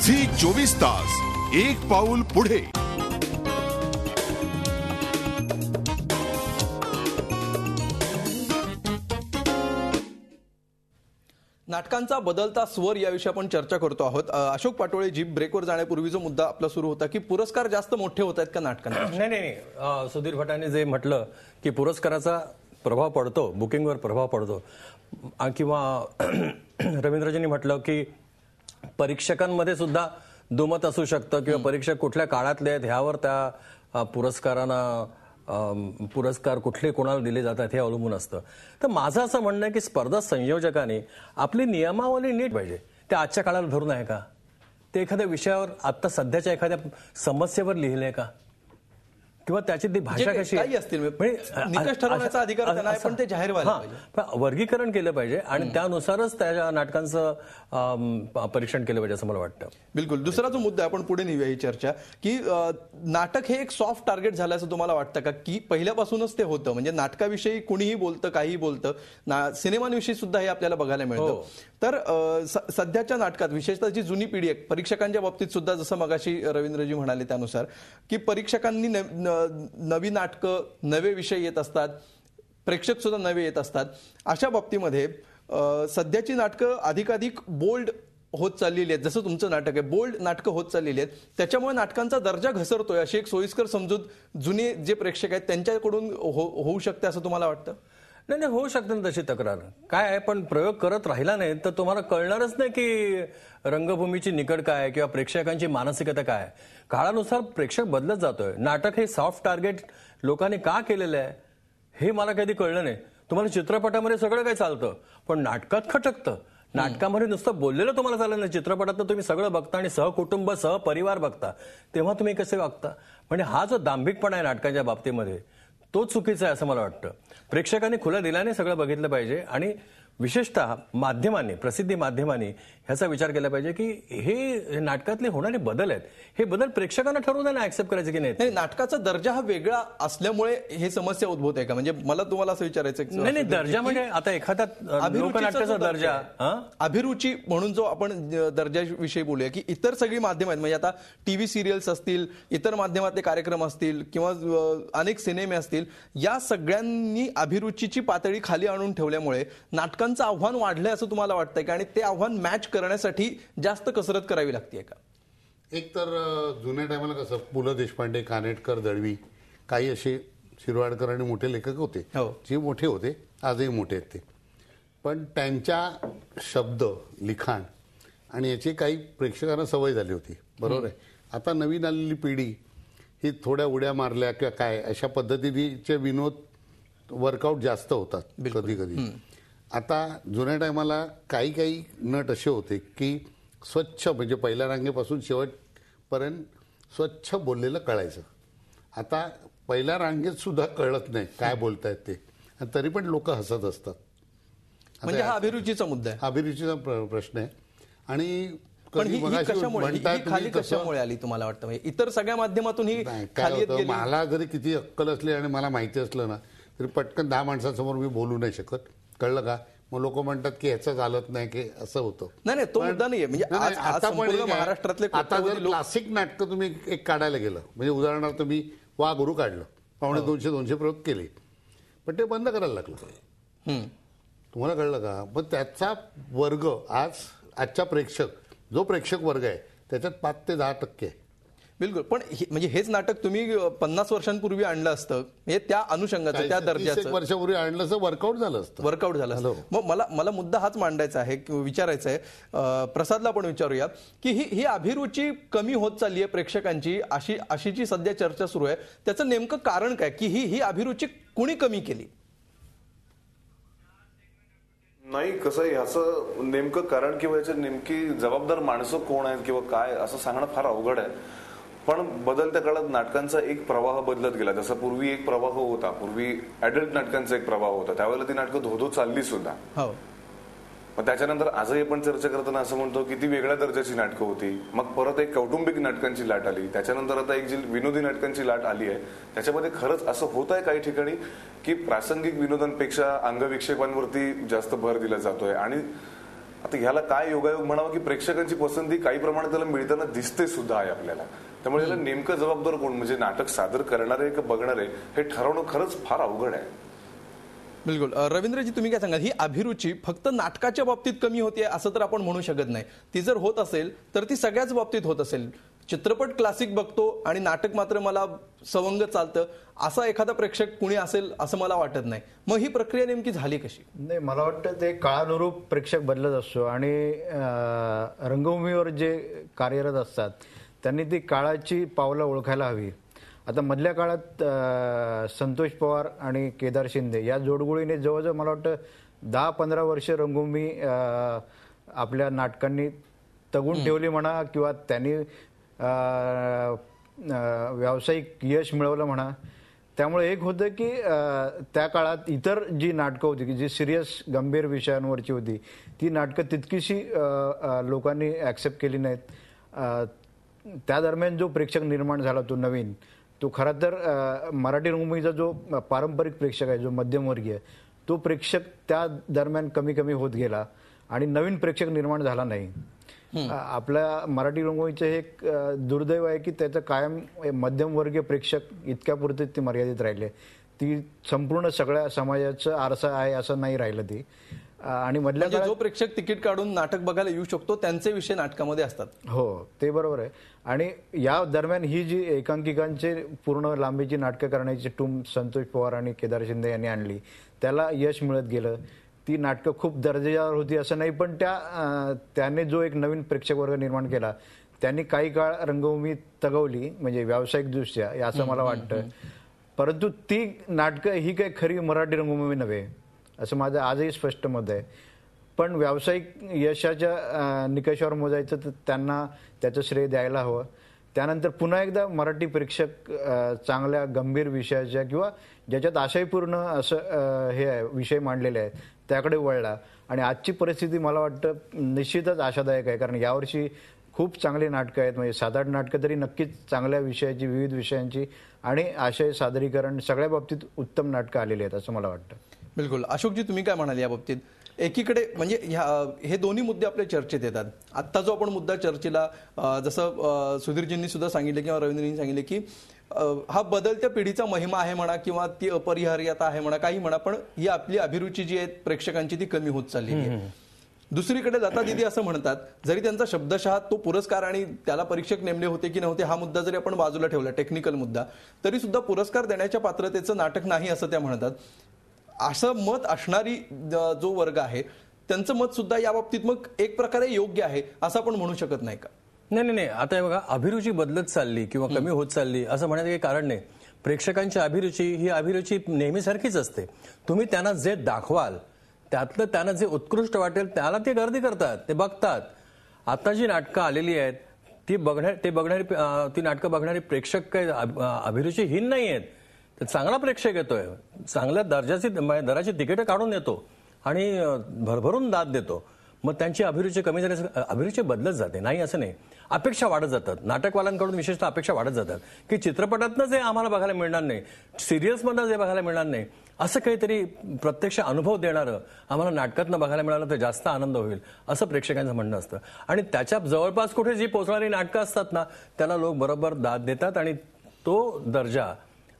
Zee 24 तास एक पाऊल पुढे. नाटकांचा बदलता स्वर याविषयी आपण चर्चा करतो आहोत. अशोक पाटोळे जी ब्रेकवर जाण्यापूर्वी जो मुद्दा आपला सुरू होता की पुरस्कार जास्त मोठे होत आहेत का नाटकांना? नाही, सुधीर भटांनी जे म्हटलं की पुरस्काराचा प्रभाव पडतो, बुकिंगवर प्रभाव पडतो, किंवा रवींद्रजींनी म्हटलं की परीक्षकांमध्ये सुद्धा दुमत असू शकतं किंवा परीक्षक कुठल्या काळातले आहेत ह्यावर त्या पुरस्कार कुठले कोणाला दिले जातात हे अवलंबून असतं. तर माझं असं म्हणणं आहे की स्पर्धा संयोजकांनी आपली नियमावली नीट पाहिजे. ते आजच्या काळाला धरून आहे का? ते एखाद्या विषयावर आता सध्याच्या एखाद्या समस्येवर लिहिले का? किंवा त्याची ती भाषा कशी असतील निकष ठरवण्याचा अधिकार त्यांना आहे, पण ते जाहीर व्हायला पाहिजे. वर्गीकरण केलं पाहिजे आणि त्यानुसारच त्या नाटकांचं परीक्षण केलं पाहिजे असं मला वाटतं. बिलकुल. दुसरा जो मुद्दा आपण पुढे नेऊया ही चर्चा की नाटक हे एक सॉफ्ट टार्गेट झालं असं तुम्हाला वाटतं का? की पहिल्यापासूनच ते होतं, म्हणजे नाटकाविषयी कुणीही बोलतं, काहीही बोलतं, सिनेमांविषयी सुद्धा हे आपल्याला बघायला मिळतं. तर सध्याच्या नाटकात विशेषतः जी जुनी पिढी आहे, परीक्षकांच्या बाबतीत सुद्धा जसं मगाशी रवींद्रजी म्हणाले त्यानुसार की परीक्षकांनी नवी नाटकं, नवे विषय येत असतात, प्रेक्षक सुद्धा नवे येत असतात. अशा बाबतीमध्ये सध्याची नाटकं अधिकाधिक बोल्ड होत चाललेली आहेत. जसं तुमचं नाटक आहे, बोल्ड नाटकं होत चाललेली आहेत. त्याच्यामुळे नाटकांचा दर्जा घसरतोय अशी एक सोयीस्कर समजूत जुने जे प्रेक्षक आहेत त्यांच्याकडून होऊ शकते असं तुम्हाला वाटतं? नाही, होऊ शकते ना तशी तक्रार. काय आहे, पण प्रयोग करत राहिला नाही तर तुम्हाला कळणारच नाही की रंगभूमीची निकड काय किंवा प्रेक्षकांची मानसिकता काय. काळानुसार प्रेक्षक बदलत जातोय. नाटक हे सॉफ्ट टार्गेट लोकांनी का केलेलं आहे हे मला कधी कळलं नाही. तुम्हाला चित्रपटामध्ये सगळं काही चालतं, पण नाटकात खटकतं. नाटकामध्ये नुसतं बोललेलं तुम्हाला चाललं नाही, चित्रपटात तुम्ही सगळं बघता आणि सहकुटुंब सहपरिवार बघता, तेव्हा तुम्ही कसे वागता. म्हणजे हा जो दांभिकपणा आहे नाटकाच्या बाबतीमध्ये तो चुकीचा आहे असं मला वाटतं. प्रेक्षकांनी खुल्या दिलाने सगळं बघितलं पाहिजे आणि विशेषतः माध्यमांनी, प्रसिद्धी माध्यमांनी ह्याचा विचार केला पाहिजे की हे नाटकातले होणारे बदल आहेत, हे बदल प्रेक्षकांना ठरवू द्या ना ऍक्सेप्ट करायचे की नाही. नाटकाचा दर्जा हा वेगळा असल्यामुळे हे समस्या उद्भवत आहे का? म्हणजे मला तुम्हाला असं विचारायचं नाही, दर्जा म्हणजे आता एखाद्या लोकनाट्याचा दर्जा, अभिरुची म्हणून जो आपण दर्जाविषयी बोलूया की इतर सगळी माध्यम आहेत, म्हणजे आता टीव्ही सिरियल्स असतील, इतर माध्यमातले कार्यक्रम असतील किंवा अनेक सिनेमे असतील, या सगळ्यांनी अभिरुचीची पातळी खाली आणून ठेवल्यामुळे नाटकांचं आव्हान वाढलंय असं तुम्हाला वाटतंय का? आणि ते आव्हान मॅच करण्यासाठी जास्त कसरत करावी लागते का? एक तर जुन्या टायमाला कसं पु ल देशपांडे, कानेटकर, दळवी, काही असे शिरवाडकर आणि मोठे लेखक होते, जे मोठे होते, आजही मोठे आहेत ते, पण त्यांच्या शब्द, लिखाण आणि याची काही प्रेक्षकांना सवय झाली होती. बरोबर आहे. आता नवीन आलेली पिढी ही थोड्या उड्या मारल्या किंवा काय अशा पद्धतीचे विनोद वर्कआउट जास्त होतात कधी कधी. आता जुन्या टायमाला काही नट असे होते की स्वच्छ, म्हणजे पहिल्या रांगेपासून शेवटपर्यंत स्वच्छ बोललेलं कळायचं. आता पहिल्या रांगेत सुद्धा कळत नाही काय बोलतायत ते, आणि तरी पण लोक हसत असतात. म्हणजे हा अभिरुचीचा मुद्दा आहे, अभिरुचीचा प्रश्न आहे. आणि कशामुळे आली तुम्हाला वाटतं? म्हणजे इतर सगळ्या माध्यमातून ही काय होतं, मला जरी किती अक्कल असली आणि मला माहिती असलं ना तरी पटकन 10 माणसांसमोर मी बोलू नाही शकत, कळलं का? मग लोक म्हणतात की ह्याचं चालत नाही की असं होतं. नाही, तो मुद्दा नाहीये. म्हणजे आता पण महाराष्ट्रातले आता जर क्लासिक नाटकं तुम्ही एक काढायला गेलं, म्हणजे उदाहरणार्थ मी वा गुरु काढलं, 250 प्रयोग केले, पण ते बंद करायला लागलं. तुम्हाला कळलं का? पण त्याचा वर्ग आजच्या जो प्रेक्षक वर्ग आहे त्याच्यात 5 ते 10% आहे. बिलकुल. पण म्हणजे हेच नाटक तुम्ही 50 वर्षांपूर्वी आणलं असतं, म्हणजे त्या अनुषंगाचं, त्या दर्जाचं 1 वर्षापूर्वी आणलं असं वर्कआउट झालं असतं. मग मला मुद्दा हाच मांडायचा आहे, विचारायचा आहे, प्रसादला पण विचारूया की ही अभिरुची कमी होत चालली आहे प्रेक्षकांची, अशी जी सध्या चर्चा सुरू आहे, त्याचं नेमकं कारण काय? की ही अभिरुची कुणी कमी केली? नाही, कसं ह्याचं नेमकं कारण किंवा याचे नेमकी जबाबदार माणसं कोण आहेत किंवा काय असं सांगणं फार अवघड आहे. पण बदलत्या काळात नाटकांचा एक प्रवाह बदलत गेला. जसं पूर्वी एक प्रवाह होता, पूर्वी ऍडल्ट नाटकांचा एक प्रवाह होता, त्यावेळेला ती नाटकं धोधो चालली सुद्धा. मग त्याच्यानंतर आजही आपण चर्चा करताना असं म्हणतो की ती वेगळ्या दर्जाची नाटकं होती. मग परत एक कौटुंबिक नाटकांची लाट आली, त्याच्यानंतर आता एक जी विनोदी नाटकांची लाट आली आहे, त्याच्यामध्ये खरंच असं होत आहे काही ठिकाणी की प्रासंगिक विनोदांपेक्षा अंगविक्षेपांवरती जास्त भर दिला जातोय. आणि आता ह्याला काय योगायोग म्हणावं की प्रेक्षकांची पसंती काही प्रमाणात त्याला मिळताना दिसते सुद्धा आहे आपल्याला. त्यामुळे याला नेमकं जबाबदार कोण, म्हणजे नाटक सादर करणारे का बघणारे, हे ठरवणं खरंच फार अवघड आहे. बिलकुल. रवींद्रजी, तुम्ही काय सांगाल, ही अभिरुची फक्त नाटकाच्या बाबतीत कमी होते असं तर आपण म्हणू शकत नाही. ती जर होत असेल तर ती सगळ्याच बाबतीत होत असेल. चित्रपट क्लासिक बघतो आणि नाटक मात्र मला सवंग चालतं असा एखादा प्रेक्षक कुणी असेल असं मला वाटत नाही. मग ही प्रक्रिया नेमकी झाली कशी? नाही, मला वाटतं ते काळानुरूप प्रेक्षक बदलत असतो आणि रंगभूमीवर जे कार्यरत असतात त्यांनी ती काळाची पावलं ओळखायला हवी. आता मधल्या काळात संतोष पवार आणि केदार शिंदे या जोडगोळीने जवळजवळ मला वाटतं 10-15 वर्ष रंगभूमी आपल्या नाटकांनी तगून ठेवली म्हणा, किंवा त्यांनी व्यावसायिक यश मिळवलं म्हणा. त्यामुळे एक होतं की त्या काळात इतर जी नाटकं होती की जी सिरियस गंभीर विषयांवरची होती ती नाटकं तितकीशी लोकांनी ॲक्सेप्ट केली नाहीत. त्या दरम्यान जो प्रेक्षक निर्माण झाला तो नवीन, तो खरा तर मराठी रंगभूमीचा जो पारंपरिक प्रेक्षक आहे, जो मध्यमवर्गीय, तो प्रेक्षक त्या दरम्यान कमी कमी होत गेला आणि नवीन प्रेक्षक निर्माण झाला नाही. आपल्या मराठी रंगभूमीचं हे एक दुर्दैव आहे की त्याचं कायम मध्यमवर्गीय प्रेक्षक इतक्यापुरते ती मर्यादित राहिले. ती संपूर्ण सगळ्या समाजाचं आरसा आहे असं नाही राहिलं ती. आणि मधल्या म्हणजे जो प्रेक्षक तिकीट काढून नाटक बघायला येऊ शकतो त्यांचे विषय नाटकामध्ये असतात. हो, ते बरोबर आहे. आणि या दरम्यान ही जी एकांकिकांचे पूर्ण लांबीची नाटकं करण्याची टूम संतोष पवार आणि केदार शिंदे यांनी आणली, त्याला यश मिळत गेलं. ती नाटकं खूप दर्जेदार होती असं नाही, पण त्याने जो एक नवीन प्रेक्षक वर्ग निर्माण केला त्यांनी काही काळ रंगभूमी तगवली, म्हणजे व्यावसायिकदृष्ट्या, असं मला वाटतं. परंतु ती नाटकं ही काही खरी मराठी रंगभूमी नव्हे असं माझं आजही स्पष्ट मत आहे. पण व्यावसायिक यशाच्या निकषावर मोजायचं तर त्यांना त्याचं श्रेय द्यायला हवं. त्यानंतर पुन्हा एकदा मराठी प्रेक्षक चांगल्या गंभीर विषयाच्या किंवा ज्याच्यात आशयपूर्ण असं हे विषय मांडलेले आहेत त्याकडे वळला. आणि आजची परिस्थिती मला वाटतं निश्चितच आशादायक आहे, कारण यावर्षी खूप चांगली नाटकं आहेत. म्हणजे 7-8 नाटकं तरी नक्कीच चांगल्या विषयाची, विविध विषयांची आणि आशय सादरीकरण सगळ्या बाबतीत उत्तम नाटकं आलेली आहेत असं मला वाटतं. बिलकुल. अशोकजी, तुम्ही काय म्हणाल या बाबतीत? एकीकडे म्हणजे हे दोन्ही मुद्दे आपल्या चर्चेत येतात. आत्ता जो आपण मुद्दा चर्चेला, जसं सुधीरजींनी सुद्धा सांगितलं किंवा रवींद्रजींनी सांगितलं की हा बदलत्या पिढीचा महिमा आहे म्हणा किंवा ती अपरिहार्यता आहे म्हणा, काही म्हणा, पण ही आपली अभिरुची जी आहे प्रेक्षकांची ती कमी होत चाललेली आहे. दुसरीकडे लता दिदी असं म्हणतात, जरी त्यांचा शब्दशः तो पुरस्कार आणि त्याला परीक्षक नेमले होते की नव्हते हा मुद्दा जरी आपण बाजूला ठेवला, टेक्निकल मुद्दा, तरी सुद्धा पुरस्कार देण्याच्या पात्रतेचं नाटक नाही असं त्या म्हणतात. असं मत असणारी जो वर्ग आहे त्यांचं मत सुद्धा या बाबतीत मग एक प्रकारे योग्य आहे असं आपण म्हणू शकत नाही का? नाही. आता हे बघा, अभिरुची बदलत चालली किंवा कमी होत चालली असं म्हणण्याचं काही कारण नाही. प्रेक्षकांची अभिरुची ही अभिरुची नेहमीसारखीच असते. तुम्ही त्यांना जे दाखवाल त्यातलं त्यांना जे उत्कृष्ट वाटेल त्याला ते गर्दी करतात, ते बघतात. आता जी नाटकं आलेली आहेत ती नाटकं बघणारे प्रेक्षक काही अभिरुचीहीन नाही आहेत. तर चांगला प्रेक्षक येतोय, चांगल्या दराची तिकीटं काढून येतो आणि भरभरून दाद देतो. मग त्यांची अभिरुची कमी झाली, अभिरुची बदलत जाते, नाही असं नाही. अपेक्षा वाढत जातात, नाटकवाल्यांकडून विशेषतः अपेक्षा वाढत जातात की चित्रपटातनं जे आम्हाला बघायला मिळणार नाही, सिरियल्समधनं जे बघायला मिळणार नाही, असं काहीतरी प्रत्यक्ष अनुभव देणारं आम्हाला नाटकातनं बघायला मिळालं तर जास्त आनंद होईल असं प्रेक्षकांचं म्हणणं असतं. आणि त्याच्या जवळपास कुठे जी पोचणारी नाटकं असतात ना त्याला लोक बरोबर दाद देतात आणि तो दर्जा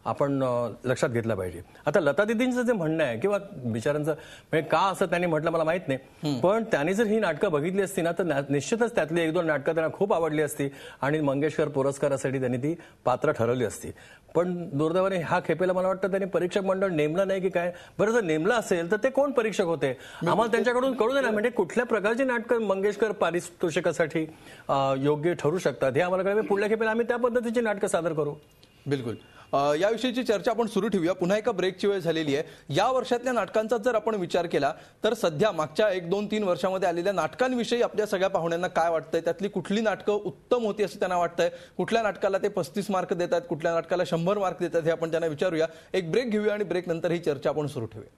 आपण लक्षात घेतला पाहिजे. आता लता दिदींचं जे म्हणणं आहे किंवा बिचारांचं म्हणजे का असं त्यांनी म्हटलं मला माहित नाही, पण त्यांनी जर ही नाटकं बघितली असती ना तर निश्चितच त्यातली 1-2 नाटकं त्यांना खूप आवडली असती आणि मंगेशकर पुरस्कारासाठी त्यांनी ती पात्र ठरवली असती. पण दुर्दैवाने ह्या खेपेला मला वाटतं त्यांनी परीक्षक मंडळ नेमलं नाही की काय. बरं, जर नेमलं असेल तर ते कोण परीक्षक होते आम्हाला त्यांच्याकडून कळू दे ना. म्हणजे कुठल्या प्रकारची नाटकं मंगेशकर पारितोषिकासाठी योग्य ठरू शकतात हे आम्हाला कळलं. पुढल्या खेपेला आम्ही त्या पद्धतीची नाटकं सादर करू. बिलकुल. याविषयीची चर्चा आपण सुरू ठेवूया. पुन्हा एका ब्रेकची वेळ झालेली आहे. या वर्षातल्या नाटकांचा जर आपण विचार केला तर सध्या मागच्या 1-2-3 वर्षामध्ये आलेल्या नाटकांविषयी आपल्या सगळ्या पाहुण्यांना काय वाटतंय, त्यातली कुठली नाटकं उत्तम होती असं त्यांना वाटतंय, कुठल्या नाटकाला ते 35 मार्क देतात, कुठल्या नाटकाला 100 मार्क देतात, हे आपण त्यांना विचारूया. एक ब्रेक घेऊया आणि ब्रेक नंतर ही चर्चा आपण सुरू ठेवूया.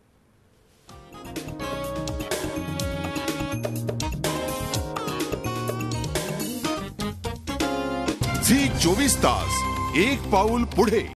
झी 24 तास, एक पाऊल पुढे.